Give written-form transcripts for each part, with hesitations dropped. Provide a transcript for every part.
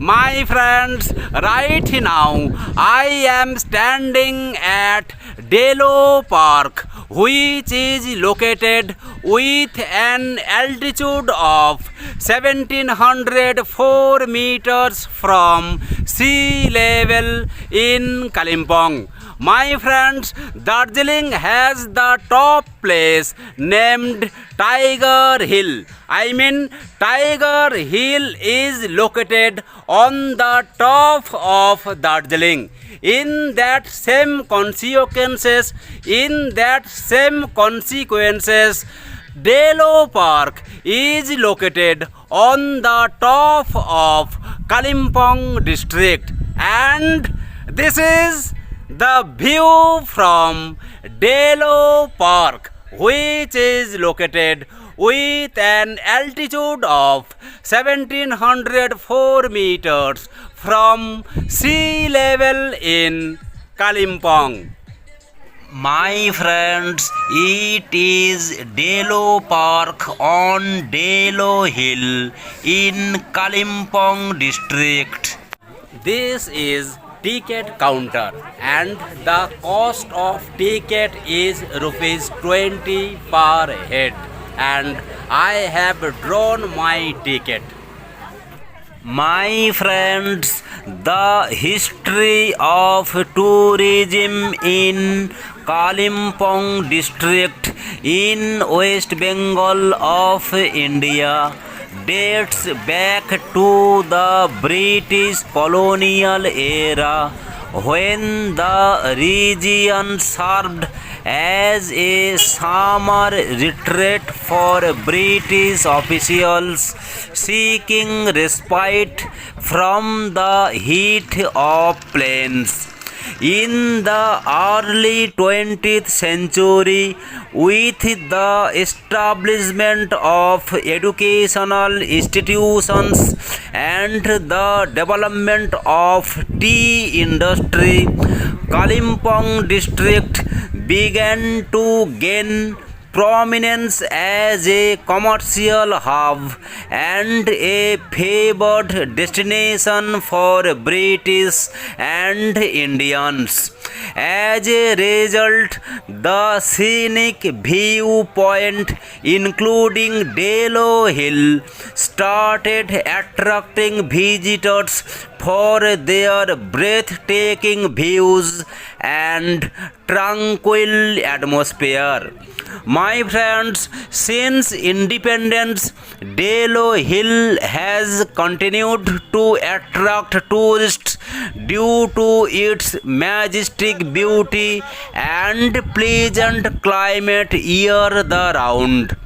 My friends, right now I am standing at Delo Park, which is located with an altitude of 1704 meters from sea level in Kalimpong. My friends, Darjeeling has the top place named Tiger Hill. Tiger Hill is located on the top of Darjeeling. In that same consequences, Delo Park is located on the top of Kalimpong district, and this is the view from Delo Park, which is located with an altitude of 1704 meters from sea level in Kalimpong. My friends, it is Delo Park on Delo Hill in Kalimpong district. This is ticket counter, and the cost of ticket is rupees 20 per head, and I have drawn my ticket. My friends, the history of tourism in Kalimpong district in West Bengal of India dates back to the British colonial era, when the region served as a summer retreat for British officials seeking respite from the heat of plains. In the early 20th century, with the establishment of educational institutions and the development of tea industry, Kalimpong district began to gain prominence as a commercial hub and a favored destination for British and Indians. As a result, the scenic viewpoint, including Delo Hill, started attracting visitors for their breathtaking views and tranquil atmosphere. My friends, since independence, Delo Hill has continued to attract tourists due to its majestic beauty and pleasant climate year the round.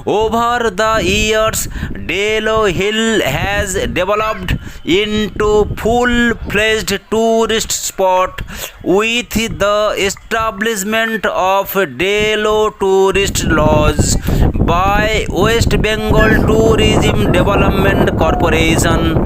Over the years, Delo Hill has developed into full-fledged tourist spot with the establishment of Delo Tourist Lodge by West Bengal Tourism Development Corporation,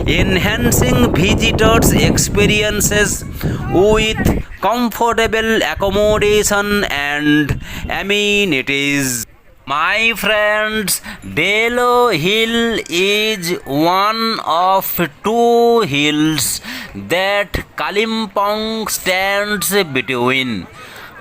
enhancing visitors' experiences with comfortable accommodation and amenities. My friends, Delo Hill is one of two hills that Kalimpong stands between.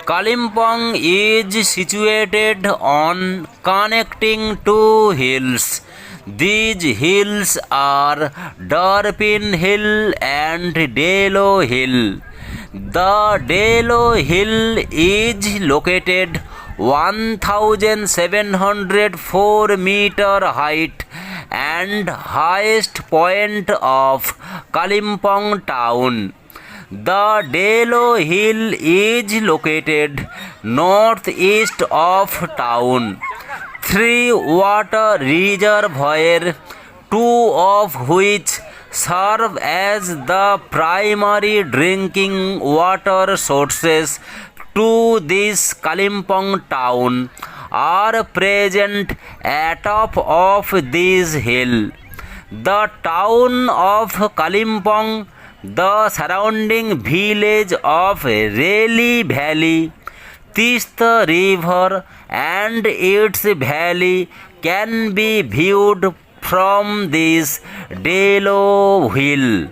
Kalimpong is situated on connecting two hills. These hills are Darpin Hill and Delo Hill. The Delo Hill is located 1704 meter height and highest point of Kalimpong town. The Delo Hill is located northeast of town. Three water reservoirs, two of which serve as the primary drinking water sources to this Kalimpong town, are present atop of this hill. The town of Kalimpong, the surrounding village of Reli Valley, Tista River and its valley can be viewed from this Delo hill.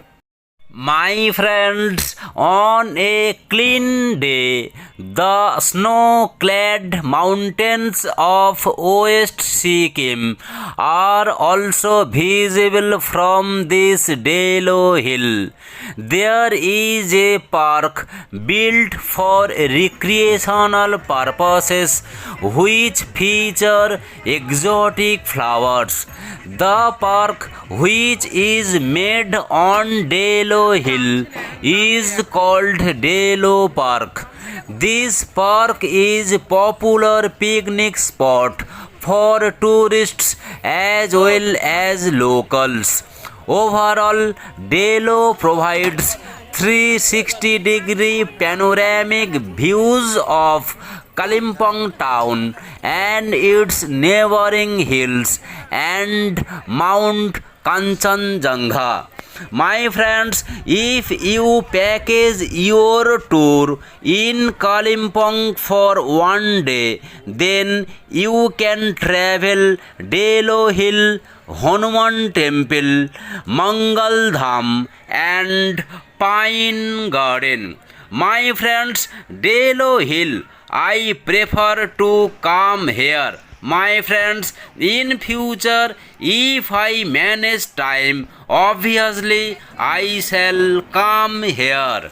My friends, on a clean day, the snow-clad mountains of West Sikkim are also visible from this Delo hill. There is a park built for recreational purposes which feature exotic flowers. The park, which is made on Delo hill, is called Delo Park. This park is popular picnic spot for tourists as well as locals. Overall, Delo provides 360-degree panoramic views of Kalimpong town and its neighboring hills and Mount Kanchanjunga. My friends, if you package your tour in Kalimpong for one day, then you can travel Delo Hill, Hanuman Temple, Mangal Dham and Pine Garden. My friends, Delo Hill, I prefer to come here. My friends, in future, if I manage time, obviously I shall come here.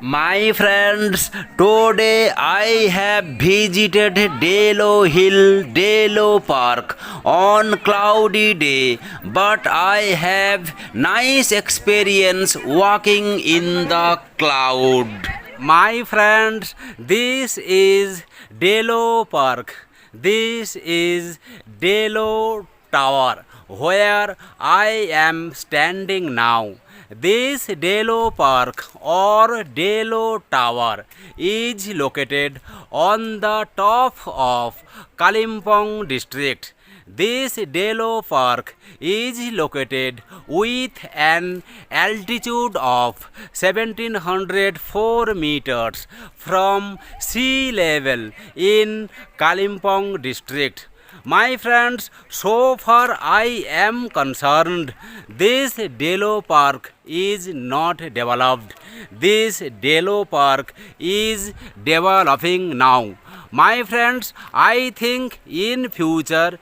My friends, today I have visited Delo Hill, Delo Park on cloudy day, but I have nice experience walking in the cloud. My friends, this is Delo Park. This is Delo Tower where I am standing now. This Delo Park or Delo Tower is located on the top of Kalimpong district. This Delo Park is located with an altitude of 1704 meters from sea level in Kalimpong district. My friends, so far I am concerned, this Delo Park is not developed. This Delo Park is developing now. My friends, I think in future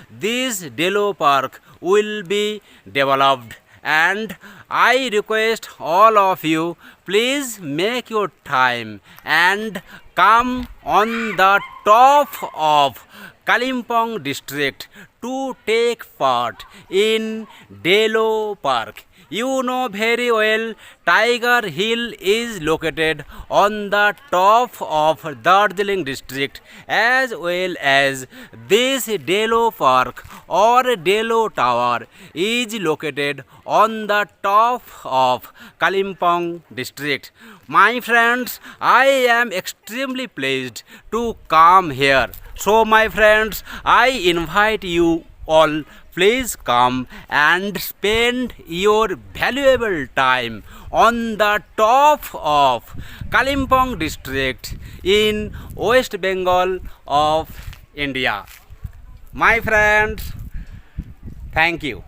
this Delo Park will be developed, and I request all of you, please make your time and come on the top of Kalimpong district to take part in Delo Park. You know very well, Tiger Hill is located on the top of Darjeeling district, as well as this Delo Park or Delo Tower is located on the top of Kalimpong district. My friends, I am extremely pleased to come here. So my friends, I invite you all, please come and spend your valuable time on the top of Kalimpong district in West Bengal of India. My friends, thank you.